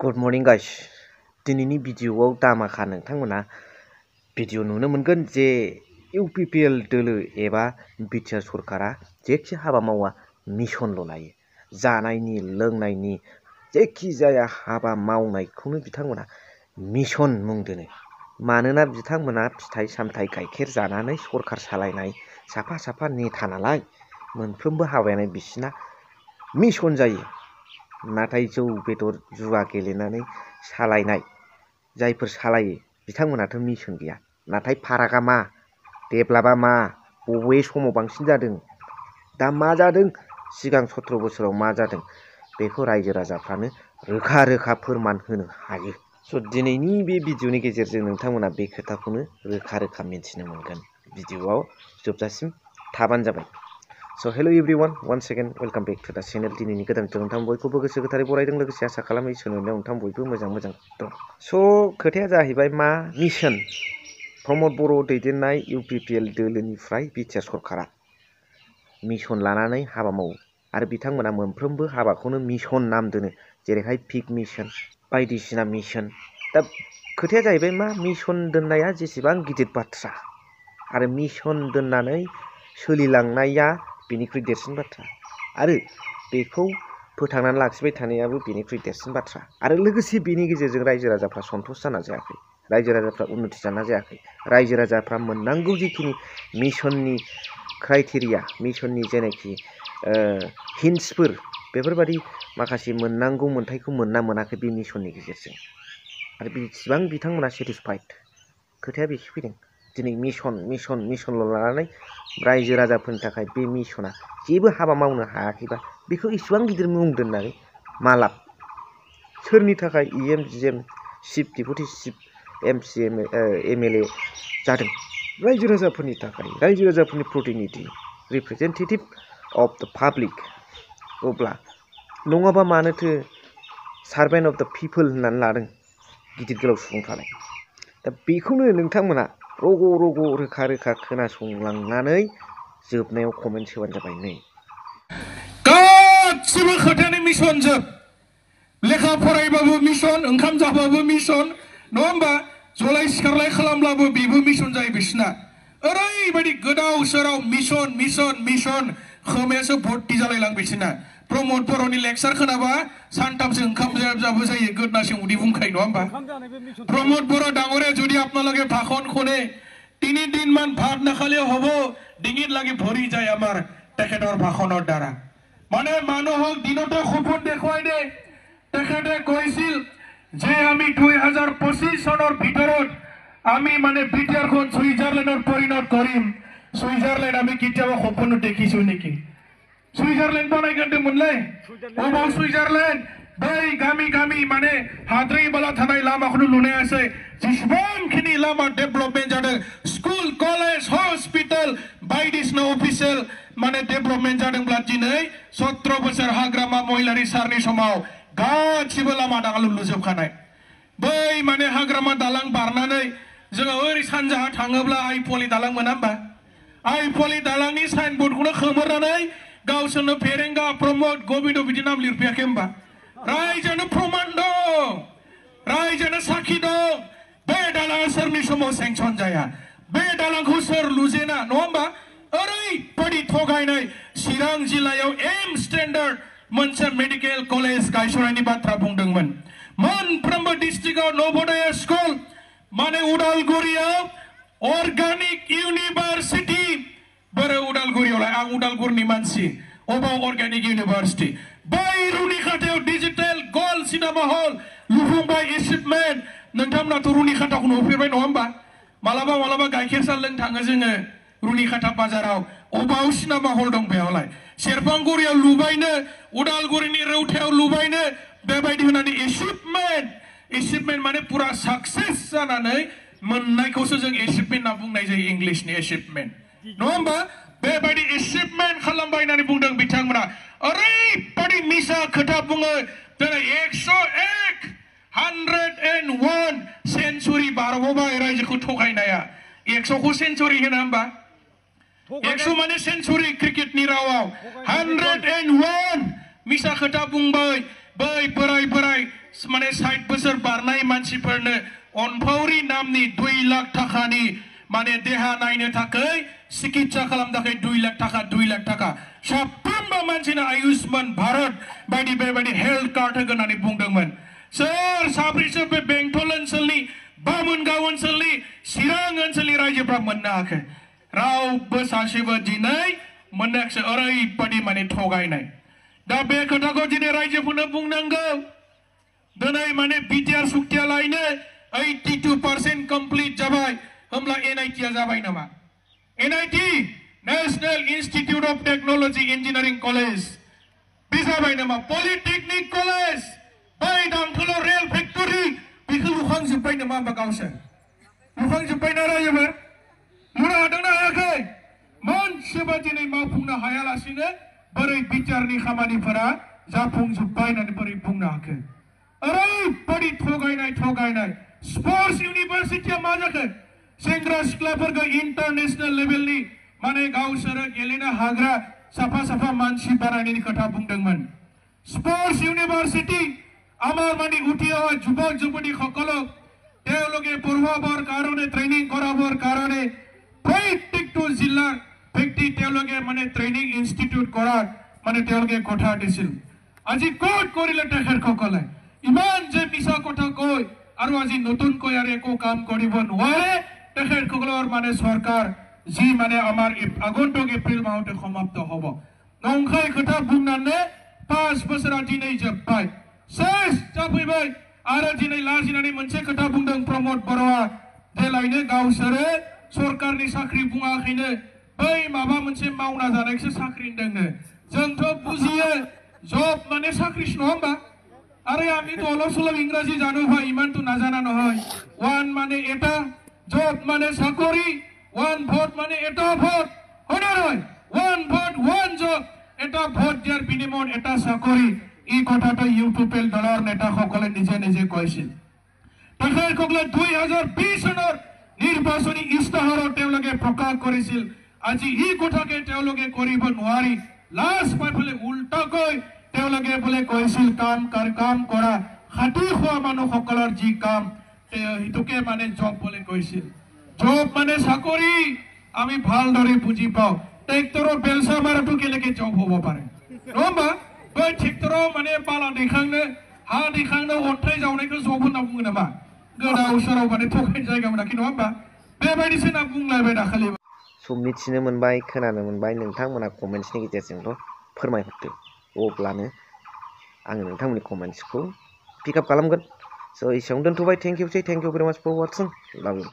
Good morning guys. दिनैनि भिडिअआव दामाखा नोंथांमोना video नुनो मोनगोन जे इउपिपिएल दोलो एबा बिटिआर सरकारा जेखि हाबा मावा मिशनल' लायो। जानायनि लोंनायनि जेखि जाया हाबा मावनायखौनो बिथांमोना मिशन मुं दोनो। मानोना बिथांमोना फिथाइ सामथाइ गाइखेर जानानै सरकार सालायनाय साफा साफा नेता नालाय मोनफ्रोमबो हाबायानो बिसिना मिशन जायो। नाथाय जौ बेदर जुवा गेलेनानै सालायनाय जायफोर सालायो बिथांमोनाथ' मिशन गैया। नाथाय फारागा मा डेभेलपा मा बबे समाव बांसिन जादों दा मा जादों सिगां 17 बोसोराव मा जादों बेखौ रायजो राजाफ्रानो रोखा रोखा फोरमान होनो हायो। स' दिनैनि बे भिडिअनि गेजेरजों नोंथांमोना बे खोथाखौनो रोखा रोखा मिन्थिनो मोनगोन। भिडिअआव जोबजासिम थाबानो जाबाय। So hello everyone, once again welcome back to the channel. दिनैनि गोदान भिडिअ नोंथां बयखौबो गोसो गोथारै बरायदों, लोगोसे आसा खालामो इसोरनि अननायाव नोंथां बयबो मोजां दं। स' खोथाया जाहैबाय मा मिशन प्रमद बर' दैदेननाय इउपिपिएल दोलोनिफ्राय बिटिआर सरकारा मिशन लानानै हाबा मावो आरो बिथांमोना मोनफ्रोमबो हाबाखौनो मिशन नाम दोनो, जेरैहाय पिग मिशन बायदिसिना मिशन। दा खोथाया जाहैबाय मा मिशन दोननाया जेसेबां गिदिर बाथ्रा आरो मिशन दोननानै सोलिलांनाया बेनिख्रुइ देरसिन बाथ्रा आरो बेखौ फोथांनानै लाखिबाय थानायाबो बेनिख्रुइ देरसिन बाथ्रा आरो लोगोसे बेनि गेजेरजों रायजो राजाफ्रा सन्थुस जाना जायाखै, रायजो राजाफ्रा उन्नति जाना जायाखै, रायजो राजाफ्रा मोननांगौ जिखिनि मिशननि क्राइटेरिया मिशननि जेनाखि हिन्ट्सफोर बेफोरबायदि माखासे मोननांगौ मोन्थायखौ मोनना मोनाखै बे मिशननि गेजेरजों आरो बेसेबां बिथांमोना सेटिसफाइड खोथाया बेसो फैदों। दिनै मिशनल' लानानै रायजो राजाफोरनि थाखाय बे मिशना जेबो हाबा मावनो हायाखैबा बेखौ इसेबां गिदिर मुं दोननानै मा लाब? सोरनि थाखाय EM GM chief deputy chief MC MLA जादों? रायजो राजाफोरनि थाखाय, रायजो राजाफोरनि प्रतिनिधि रिप्रेजेन्टेटिभ अफ द पाब्लिक। अब्ला नङाबा मानोथो सार्भेन्ट अफ द पिपोल होननानै लादों गिदिर गोलाव सुबुंफ्रालाय? दा बेखौनो नोंथांमोना रग' रोखा रोखा खोनासंलांनानै जोबनायाव कमेन्ट होबानो जाबाय। नै गासिबो खोथायानो मिशन जोब। लेखा फरायबाबो मिशन, ओंखाम जाबाबो मिशन, नङा होमबा? जलाय सिखारलाय खालामब्लाबो बेबो मिशन जायो बिसिना। ओरैबायदि गोदाव सोराव मिशन खोमायासो भर्ति जालायलां बिसिना। प्रमद बर'नि लेक्सार खोनाबा सानथामसो ओंखाम जायाबो जायो, गोदनासिम उदै बुंखायो, नङा होमबा? प्रमद बर' ডাঙরে যদি আপনাদের ভাষণ শুনে 3 দিনমান ভাত নাখালেও হ'ব, ডিঙিত লাগি ভৰি যায় আমাৰ তেখেতৰ ভাষণৰ দ্বাৰা। মানে মানুহক দিনতে সপোন দেখুৱাই দে। তেখেতে কৈছিল যে আমি 2025 চনৰ ভিতৰত আমি মানে বিটিআৰখন সুইজাৰলেণ্ডৰ পৰিণত কৰিম। সুইজাৰলেণ্ড আমি কেতিয়াবা সপোন দেখিছো নেকি? সুইজারল্যান্ড বানাইগोनदोंमोनलै अबाव सुइजारलेण्ड बै गामि माने हाद्रै बाला थानाय लामाखौनो लुनायासै। जेसेबांखिनि लामा डेभेलपमेन्ट जादों, स्कुल कलेज हस्पिटाल बायदिसिना अफिसियेल माने डेभेलपमेन्ट जादोंब्ला दिनै 17 बोसोर हाग्रामा महिलारि सारनि समाव गासिबो लामा दालां लुजोबखानाय। बै माने हाग्रामा दालां बारनानै जोङो ओरै सानजाहा थाङोब्ला आइफवालि दालां मोना होमबा? आइफवालि दालांनि साइनबोर्डखौनो खोमोरनानै गावसोरनो फेरेंगा प्रमद गोविंद बिदि नाम लिरफैयाखै होमबा? रायजोनो प्रमाण दं, रायजोनो साखि दं। बे दालाङा सोरनि समाव सेंसन जाया, बे दालांखौ सोर लुजेना, नङा होमबा? ओरैबायदि थगायनाय। चिरां जिल्लायाव एम स्टेन्डार्ड मोनसे मेडिकेल कलेज गायसननायनि बाथ्रा बुंदोंमोन। मोनफ्रोमबो डिस्ट्रिक्टआव नवोदय स्कुल, माने उदालगुरियाव अर्गानिक इउनिभार्सिटी। बोरै उदालगुरियावलाय? आं उदालगुरिनि मानसि। अबाव अर्गानिक इउनिभार्सिटी? बै रुनिखाथायाव डिजिटेल गल्ड सिनेमा हल लुफुंबाय एचिभमेन्ट। नोंथांमोनाथ' रुनिखाथाखौ नुफेरबाय नङा होमबा? मालाबा गाइखेर साहा लोंनो थाङो जोङो रुनिखाथा बाजाराव। अबाव सिनेमा हल दं बेयावलाय? सेरफांगुरियाव लुबायनो, उदालगुरिनि रौथायाव लुबायनो, बेबायदि होनानै एचिभमेन्ट माने पुरा साक्सेस जानानै मोननायखौसो जों एचिभमेन्ट होनना बुंनाय जायो, इंलिशनि एचिभमेन्ट, नङा होमबा? बेबायदि एचिभमेन्ट खालामबाय होननानै बुंदों बिथांमोना। ओरैबायदि मिसा खोथा बुङो। दिनै 101 सेन्चुरि बारबोबाय रायजोखौ थगायनाया। 100खौ सेन्चुरि होना होमबा? 100 माने सेन्चुरि क्रिकेटनि रावाव। 101 मिसा खोथा बुंबाय बै बोराय माने 60 बोसोर बारनाय मानसिफोरनो अनफावरि नामनि 2 लाख थाखानि माने देहा नायनो थाखाय चिकित्सा खालामनो थाखाय 2 लाख थाखा साफ्रोमबो मानसिनो आयुष्मान भारत बायदि बेबायदि हेल्थ कार्ड होगोन होननानै बुंदोंमोन सोर साब्रैसो बे बेंटल ओनसोलनि बामुनगाव ओनसोलनि चिरां ओनसोलनि रायजोफ्रा मोननो हायाखै रावबो सासेबो दिनै मोननायाखिसै ओरैबायदि माने थगायनाय दा बे खोथाखौ दिनै रायजोफोरनो बुंनांगौ दिनै माने बिटिआर सुक्तिया लायनो 82% कमप्लिट जाबाय होमब्ला एनआईटी जाबाय नामा NIT national institute of technology engineering college बे जाबाय नामा पॉलिटेक्निक कॉलेज बै दांथोलो रेल फैक्टरि बेखौ लुखांजोब्बाय नामा होमबा गावसोर लुखांजोब्बाय ना रायजोफोर लुनो हादोंना हायाखै मोनसेबो दिनै मावफुंनो हायालासिनो बोरै बिटिआरनि खामानिफोरा जाफुंजोब्बाय होननानै बोरै बुंनो हाखो ओरैबायदि थगायनाय स्पोर्ट्स यूनिवर्सिटीया मा जाखो सेंग्रा सिख्लाफोरखौ इंटरनेशनल लेवलनि माने गावसोरो गेलेनो हाग्रा साफा मानसि बानायनायनि खोथा बुंदोंमोन स्पोर्ट्स यूनिवर्सिटी आमार माने उठी अहा যুৱক যুৱতী সকলক তেওঁলোকে পঢ়ুৱাবৰ কাৰণে ট্ৰেইনিং কৰাবৰ কাৰণে প্ৰত্যেকটো জিলাৰ ব্যক্তি তেওঁলোকে মানে ট্ৰেইনিং ইনষ্টিটিউট কৰাৰ মানে তেওঁলোকে কথা দিছিল আজি কোট কৰিলে তেখেতসকলে ইমান যে মিছা কথা কয় আৰু আজি নতুনকৈ আৰু একো কাম কৰিব নোৱাৰে তেখেতসকলৰ মানে চৰকাৰ যি মানে আমাৰ আগন্তুক এপ্ৰিল মাহতে সমাপ্ত হ'ব নংখাই কথা বুंनानै 5 बोसोरा दिनै जोबबाय सेस जाफैबाय आरो दिनै लाजिनानै मोनसे खोथा बुंदों प्रमोद बर'आ देलायनो गावसोरो सरकारनि साख्रि बुङाखैनो बै माबा मोनसे मावना जानायखौसो साख्रि होनदोंनो जोंथ' बुजियो जब माने साख्रिसो नङा होमबा আরে আমি তো অলপ সলপ ইংরেজি জানো ভাই ইমান তো না জানা নহয় ওয়ান মানে এটা জব মানে চাকরি ওয়ান ভোট মানে এটা ভোট হয় না নয় ওয়ান ভোট ওয়ান জব এটা ভোট দিয়ার বিনিময়ত এটা চাকরি এই কথাটো ইউটিউবেল দলৰ নেতাসকলে নিজে কৈছিল তেখেতসকলে 2020 চনৰ নিৰ্বাচনী ইস্তাহাৰত তেওঁলোকে প্ৰকাশ কৰিছিল আজি এই কথাকে তেওঁলোকে কৰিব নোৱাৰি লাষ্ট পাইফালে উল্টাকৈ তেওঁলোকে বলে কৈছিল কাম কৰা খাটি খোৱা মানুহসকলৰ যি কাম হেতুকে মানে জব বলে কৈছিল জব মানে চাকৰি আমি ভালদৰে বুজি পাওঁ ট্ৰেক্টৰৰ বেলচা মাৰাটো কেলেকে জব হ'ব পাৰে নহবা बै ट्रेक्टराव माने बाला दैखांनो हा दैखांनो अन्थाइ जावनायखौ जब होनना बुङो नामा गोदाव सोराव माने थगायनो जायगा मोनाखै नङा होमबा बेबायदिसो होनना बुंलायबाय दाखालि मिथिनो मोनबाय खोनानो मोनबाय नोंथांमोना कमेन्ट्सनि गेजेरजोंल' फोरमायहरदो अब्लानो आङो नोंथांमोननि कमेन्ट्सखौ पिकआप खालामगोन स' एसेयावनो दोनथ'बाय थेंक इउ भेरि माच फर वाचिं लाभ इउ